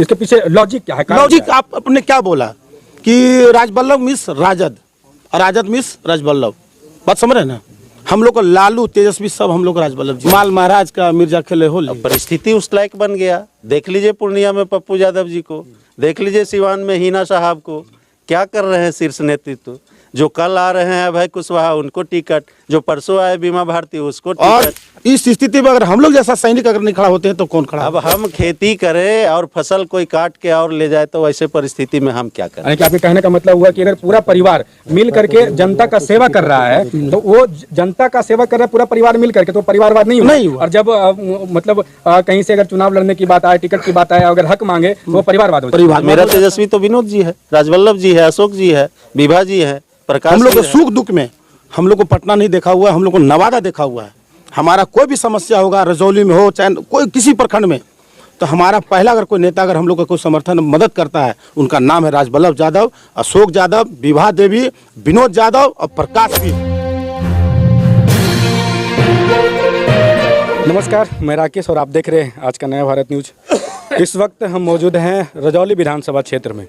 इसके पीछे लॉजिक क्या है? लॉजिक आपने क्या बोला कि राजवल्लभ मिस राजद और राजद मिस राजवल्लभ, बात समझ रहे हैं ना? हम लोग को लालू तेजस्वी सब हम लोग राजवल्लभ जी, माल महाराज का मिर्जा खेले हो। परिस्थिति उस लायक बन गया। देख लीजिए पूर्णिया में पप्पू यादव जी को, देख लीजिए सिवान में हिना साहब को, क्या कर रहे हैं शीर्ष नेतृत्व। जो कल आ रहे हैं अभय कुशवाहा उनको टिकट, जो परसों आए बीमा भारती उसको टिकट। और इस स्थिति में अगर हम लोग जैसा सैनिक अगर नहीं खड़ा होते हैं तो कौन खड़ा? अब हम खेती करें और फसल कोई काट के और ले जाए तो ऐसे परिस्थिति में हम क्या करें? कि आपके कहने का मतलब हुआ कि अगर पूरा परिवार मिल करके जनता का सेवा कर रहा है तो वो जनता का सेवा कर रहा है पूरा परिवार मिल करके, तो परिवारवाद नहीं हुआ। और जब मतलब कहीं से अगर चुनाव लड़ने की बात आए, टिकट की बात आए, अगर हक मांगे तो वो परिवारवाद हो जाता है। मेरा तेजस्वी तो विनोद जी है, राजवल्लभ जी है, अशोक जी है, विभा जी है, प्रकाश। हम लोग को सुख दुख में हम लोग को पटना नहीं देखा हुआ है, हम लोग को नवादा देखा हुआ है। हमारा कोई भी समस्या होगा, रजौली में हो चाहे कोई किसी प्रखंड में, तो हमारा पहला अगर कोई नेता अगर हम लोग का कोई समर्थन मदद करता है, उनका नाम है राजवल्लभ यादव, अशोक यादव, विभा देवी, विनोद यादव और प्रकाश भी। नमस्कार, मैं राकेश और आप देख रहे हैं आज का नया भारत न्यूज। इस वक्त हम मौजूद हैं रजौली विधानसभा क्षेत्र में।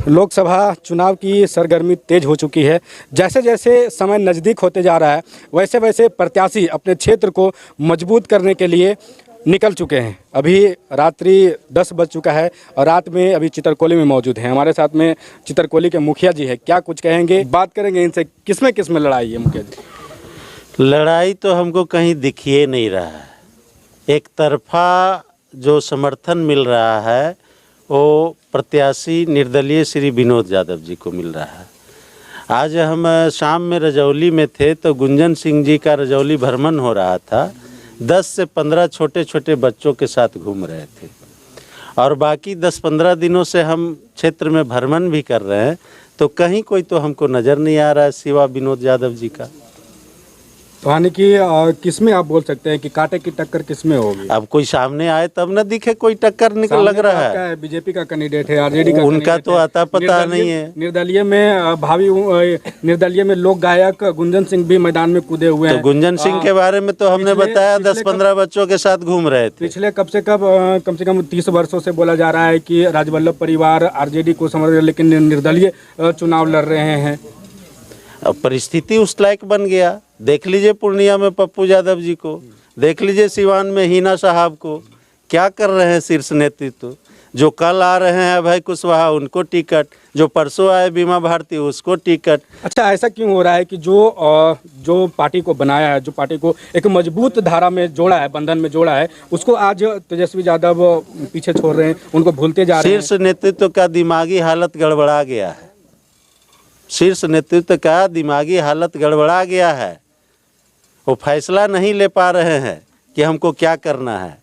लोकसभा चुनाव की सरगर्मी तेज हो चुकी है। जैसे जैसे समय नज़दीक होते जा रहा है वैसे वैसे प्रत्याशी अपने क्षेत्र को मजबूत करने के लिए निकल चुके हैं। अभी रात्रि 10 बज चुका है और रात में अभी चित्रकोली में मौजूद हैं। हमारे साथ में चित्रकोली के मुखिया जी है, क्या कुछ कहेंगे, बात करेंगे इनसे। किसमें लड़ाई है मुखिया जी? लड़ाई तो हमको कहीं दिखिए नहीं रहा है। एक तरफा जो समर्थन मिल रहा है वो प्रत्याशी निर्दलीय श्री विनोद यादव जी को मिल रहा है। आज हम शाम में रजौली में थे तो गुंजन सिंह जी का रजौली भ्रमण हो रहा था। 10 से 15 छोटे छोटे बच्चों के साथ घूम रहे थे और बाकी 10-15 दिनों से हम क्षेत्र में भ्रमण भी कर रहे हैं, तो कहीं कोई तो हमको नज़र नहीं आ रहा है सिवा विनोद यादव जी का। तो यानी कि किसमें आप बोल सकते हैं कि कांटे की टक्कर किसमें होगी? अब कोई सामने आए तब न दिखे कोई टक्कर निकल लग रहा है। बीजेपी का कैंडिडेट है, आरजेडी का, उनका तो आता पता नहीं है। निर्दलीय में भावी निर्दलीय में लोक गायक गुंजन सिंह भी मैदान में कूदे हुए हैं। तो गुंजन सिंह के बारे में तो हमने बताया 10-15 बच्चों के साथ घूम रहे थे। पिछले कम से कम 30 वर्षों से बोला जा रहा है कि राजवल्लभ परिवार आरजेडी को समझ, लेकिन निर्दलीय चुनाव लड़ रहे हैं। अब परिस्थिति उस लायक बन गया। देख लीजिए पूर्णिया में पप्पू यादव जी को, देख लीजिए सिवान में हिना साहब को, क्या कर रहे हैं शीर्ष नेतृत्व। जो कल आ रहे हैं अभय कुशवाहा उनको टिकट, जो परसों आए बीमा भारती उसको टिकट। अच्छा, ऐसा क्यों हो रहा है कि जो पार्टी को बनाया है, जो पार्टी को एक मजबूत धारा में जोड़ा है, बंधन में जोड़ा है, उसको आज तेजस्वी यादव पीछे छोड़ रहे हैं, उनको भूलते जा रहे हैं? शीर्ष नेतृत्व का दिमागी हालत गड़बड़ा गया है। शीर्ष नेतृत्व का दिमागी हालत गड़बड़ा गया है। वो फैसला नहीं ले पा रहे हैं कि हमको क्या करना है।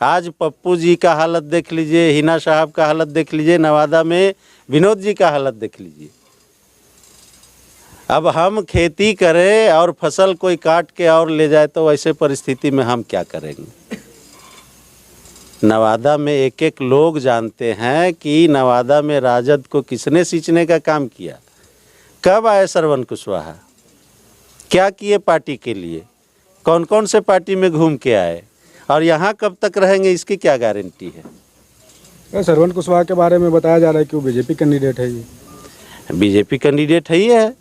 आज पप्पू जी का हालत देख लीजिए, हिना साहब का हालत देख लीजिए, नवादा में विनोद जी का हालत देख लीजिए। अब हम खेती करें और फसल कोई काट के और ले जाए तो ऐसे परिस्थिति में हम क्या करेंगे? नवादा में एक लोग जानते हैं कि नवादा में राजद को किसने सींचने का काम किया। कब आए श्रवण कुशवाहा, क्या किए पार्टी के लिए, कौन कौन से पार्टी में घूम के आए और यहाँ कब तक रहेंगे, इसकी क्या गारंटी है? श्रवण कुशवाहा के बारे में बताया जा रहा है कि वो बीजेपी कैंडिडेट है। ये बीजेपी कैंडिडेट है ही है,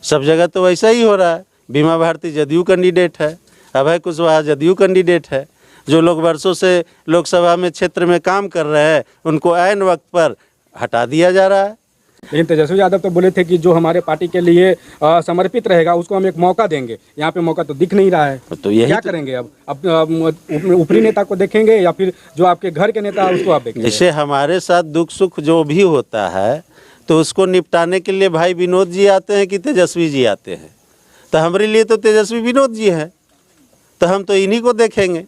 सब जगह तो वैसा ही हो रहा है। बीमा भारती जदयू कैंडिडेट है, अभय कुशवाहा जदयू कैंडिडेट है। जो लोग वर्षों से लोकसभा में क्षेत्र में काम कर रहे हैं उनको ऐन वक्त पर हटा दिया जा रहा है। लेकिन तेजस्वी यादव तो बोले थे कि जो हमारे पार्टी के लिए समर्पित रहेगा उसको हम एक मौका देंगे। यहाँ पे मौका तो दिख नहीं रहा है, तो यही क्या करेंगे? अब ऊपरी नेता को देखेंगे या फिर जो आपके घर के नेता है उसको आप देखेंगे? जैसे हमारे साथ दुख सुख जो भी होता है तो उसको निपटाने के लिए भाई विनोद जी आते हैं कि तेजस्वी जी आते हैं। तो हमारे लिए तो तेजस्वी विनोद जी हैं, तो हम तो इन्हीं को देखेंगे।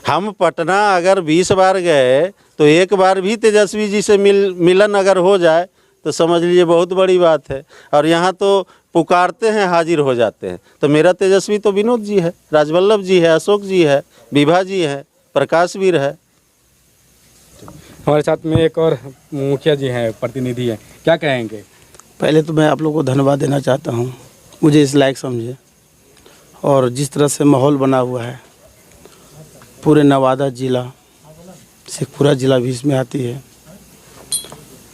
हम पटना अगर 20 बार गए तो एक बार भी तेजस्वी जी से मिलन अगर हो जाए तो समझ लीजिए बहुत बड़ी बात है। और यहाँ तो पुकारते हैं हाजिर हो जाते हैं। तो मेरा तेजस्वी तो विनोद जी है, राजवल्लभ जी है, अशोक जी है, विभा जी है, प्रकाश वीर है। हमारे साथ में एक और मुखिया जी हैं, प्रतिनिधि हैं, क्या कहेंगे? पहले तो मैं आप लोगों को धन्यवाद देना चाहता हूँ, मुझे इस लायक समझे। और जिस तरह से माहौल बना हुआ है पूरे नवादा जिला शेखपुरा जिला भी इसमें आती है।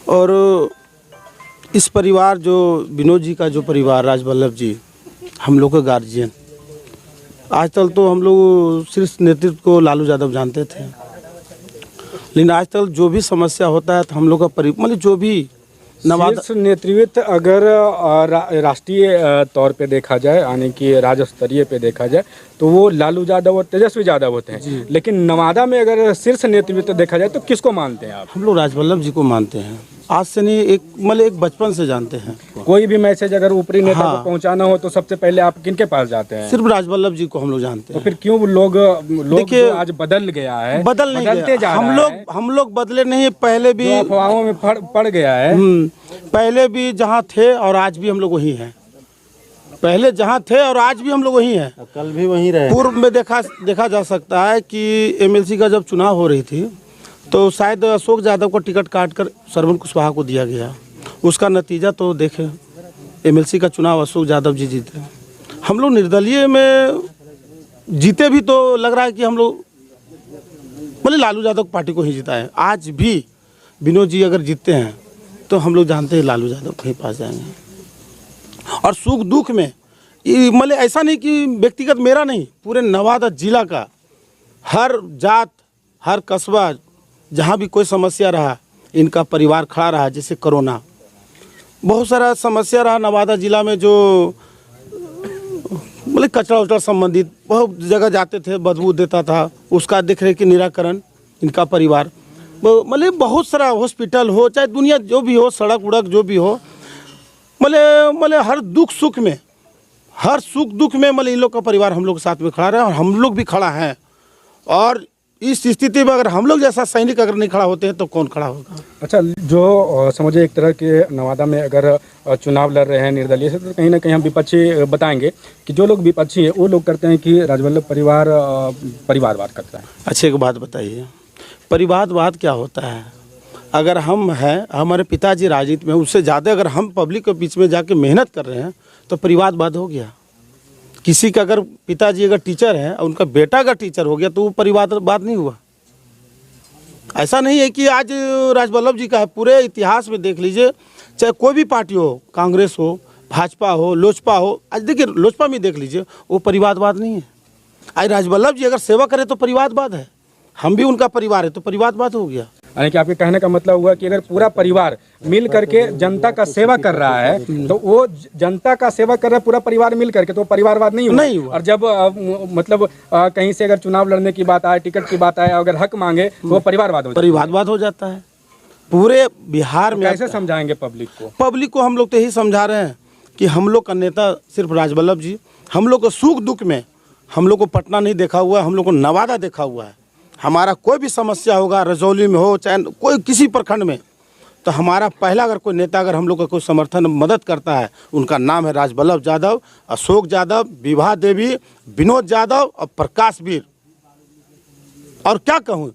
और इस परिवार जो विनोद जी का जो परिवार राजवल्लभ जी, हम लोग का गार्जियन, आज तक तो हम लोग शीर्ष नेतृत्व को लालू यादव जानते थे, लेकिन आज तक जो भी समस्या होता है तो हम लोग का मतलब जो भी नवादा शीर्ष नेतृत्व अगर राष्ट्रीय तौर पे देखा जाए, यानी कि राज्य स्तरीय पे देखा जाए, तो वो लालू यादव और तेजस्वी यादव होते हैं। लेकिन नवादा में अगर शीर्ष नेतृत्व देखा जाए तो किसको मानते हैं आप? हम लोग राजवल्लभ जी को मानते हैं, आज से नहीं, एक बचपन से जानते हैं। कोई भी मैसेज अगर ऊपरी नेता को पहुंचाना हो तो सबसे पहले आप किनके पास जाते हैं? सिर्फ राजवल्लभ जी को हम लोग जानते तो हैं। फिर क्यों लोग जो आज बदल गया है, बदल नहीं बदलते जा रहा है। हम लोग बदले नहीं, पहले भी जो अफवाहों में पड़ गया है। पहले भी जहाँ थे और आज भी हम लोग वही हैं। पहले जहाँ थे और आज भी हम लोग वही हैं। कल भी वहीं रहे। पूर्व में देखा जा सकता है कि एमएलसी का जब चुनाव हो रही थी तो शायद अशोक यादव को टिकट काटकर श्रवण कुशवाहा को दिया गया। उसका नतीजा तो देखे, एमएलसी का चुनाव अशोक यादव जी जीते। हम लोग निर्दलीय में जीते भी तो लग रहा है कि हम लोग मतलब लालू यादव पार्टी को ही जीता है। आज भी विनोद जी अगर जीतते हैं तो हम लोग जानते हैं लालू यादव के पास जाएंगे। और सुख दुख में मतलब ऐसा नहीं कि व्यक्तिगत मेरा नहीं, पूरे नवादा जिला का हर जात, हर कस्बा, जहाँ भी कोई समस्या रहा, इनका परिवार खड़ा रहा। जैसे कोरोना, बहुत सारा समस्या रहा नवादा जिला में, जो मतलब कचरा उचरा संबंधित बहुत जगह जाते थे, बदबू देता था, उसका देख रेख की निराकरण इनका परिवार। मतलब बहुत सारा हॉस्पिटल हो, चाहे दुनिया जो भी हो, सड़क उड़क जो भी हो, मतलब हर दुख सुख में, हर सुख दुख में मतलब इन लोग का परिवार हम लोग के साथ में खड़ा रहा और हम लोग भी खड़ा हैं। और इस स्थिति में अगर हम लोग जैसा सैनिक अगर नहीं खड़ा होते हैं तो कौन खड़ा होगा? अच्छा, जो समझे एक तरह के नवादा में अगर चुनाव लड़ रहे हैं निर्दलीय से, तो कहीं ना कहीं हम विपक्षी बताएंगे कि जो लोग विपक्षी हैं वो लोग करते हैं कि राजवल्लभ परिवार परिवारवाद करता है। अच्छे एक बात बताइए, परिवारवाद क्या होता है? अगर हम हैं, हमारे पिताजी राजनीति में, उससे ज़्यादा अगर हम पब्लिक के बीच में जाके मेहनत कर रहे हैं तो परिवारवाद हो गया। किसी का अगर पिताजी अगर टीचर है और उनका बेटा अगर टीचर हो गया तो वो परिवारवाद नहीं हुआ। ऐसा नहीं है कि आज राजवल्लभ जी का है, पूरे इतिहास में देख लीजिए, चाहे कोई भी पार्टी हो, कांग्रेस हो, भाजपा हो, लोजपा हो, आज देखिए लोजपा में देख लीजिए, वो परिवारवाद नहीं है। आज राजवल्लभ जी अगर सेवा करे तो परिवारवाद है, हम भी उनका परिवार है तो परिवारवाद हो गया। यानी कि आपके कहने का मतलब हुआ कि अगर पूरा परिवार मिल करके जनता का सेवा कर रहा है तो वो जनता का सेवा कर रहा है पूरा परिवार मिल करके, तो परिवारवाद नहीं हुआ। और जब मतलब कहीं से अगर चुनाव लड़ने की बात आए, टिकट की बात आए, अगर हक मांगे तो वो परिवारवाद हो जाता है। पूरे बिहार में कैसे समझाएंगे पब्लिक को? पब्लिक को हम लोग तो यही समझा रहे हैं कि हम लोग का नेता सिर्फ राजवल्लभ जी, हम लोग को सुख दुख में, हम लोग को पटना नहीं देखा हुआ है, हम लोग को नवादा देखा हुआ है। हमारा कोई भी समस्या होगा, रजौली में हो चाहे कोई किसी प्रखंड में, तो हमारा पहला अगर कोई नेता अगर हम लोग का कोई समर्थन मदद करता है, उनका नाम है राजवल्लभ यादव, अशोक यादव, विभा देवी, विनोद यादव और प्रकाश वीर। और क्या कहूँ,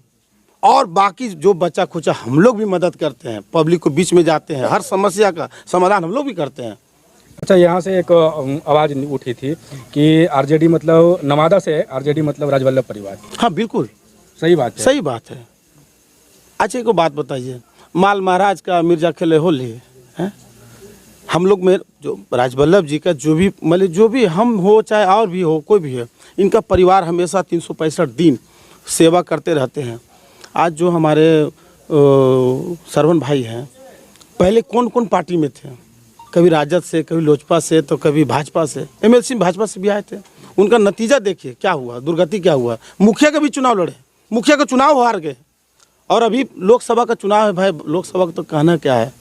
और बाकी जो बच्चा खुचा हम लोग भी मदद करते हैं, पब्लिक को बीच में जाते हैं, हर समस्या का समाधान हम लोग भी करते हैं। अच्छा, यहाँ से एक आवाज़ उठी थी कि आरजेडी मतलब नवादा से, आरजेडी मतलब राजवल्लभ परिवार। हाँ बिल्कुल सही बात है, सही बात है। अच्छा एक बात बताइए, माल महाराज का मिर्जा खेले होली है, हम लोग में जो राजवल्लभ जी का जो भी मतलब जो भी हम हो चाहे और भी हो कोई भी है, इनका परिवार हमेशा 365 दिन सेवा करते रहते हैं। आज जो हमारे श्रवण भाई हैं, पहले कौन कौन पार्टी में थे, कभी राजद से, कभी लोजपा से, तो कभी भाजपा से, एमएलसी भाजपा से भी आए थे। उनका नतीजा देखिए क्या हुआ, दुर्गति क्या हुआ। मुखिया का भी चुनाव लड़े, मुखिया का चुनाव हार गए, और अभी लोकसभा का चुनाव है। भाई लोकसभा का तो कहना क्या है,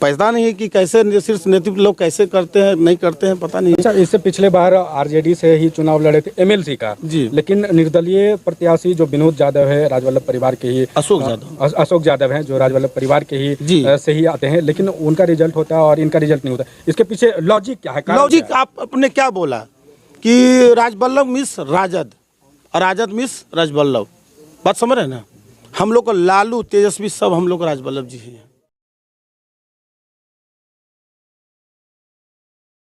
पैसा नहीं है कि कैसे शीर्ष नेतृत्व लोग कैसे करते हैं नहीं करते हैं पता नहीं। अच्छा, इससे पिछले बार आरजेडी से ही चुनाव लड़े थे एमएलसी का जी, लेकिन निर्दलीय प्रत्याशी जो विनोद यादव है, राजवल्लभ परिवार के ही, अशोक यादव हैं जो राजवल्लभ परिवार के ही से ही आते हैं, लेकिन उनका रिजल्ट होता है और इनका रिजल्ट नहीं होता। इसके पीछे लॉजिक क्या है? लॉजिक आपने क्या बोला कि राजवल्लभ मिस राजद और राजद मिस राजवल्लभ, बात समझ रहे हैं ना। हम लोग को लालू तेजस्वी सब हम लोग राजवल्लभ जी हैं।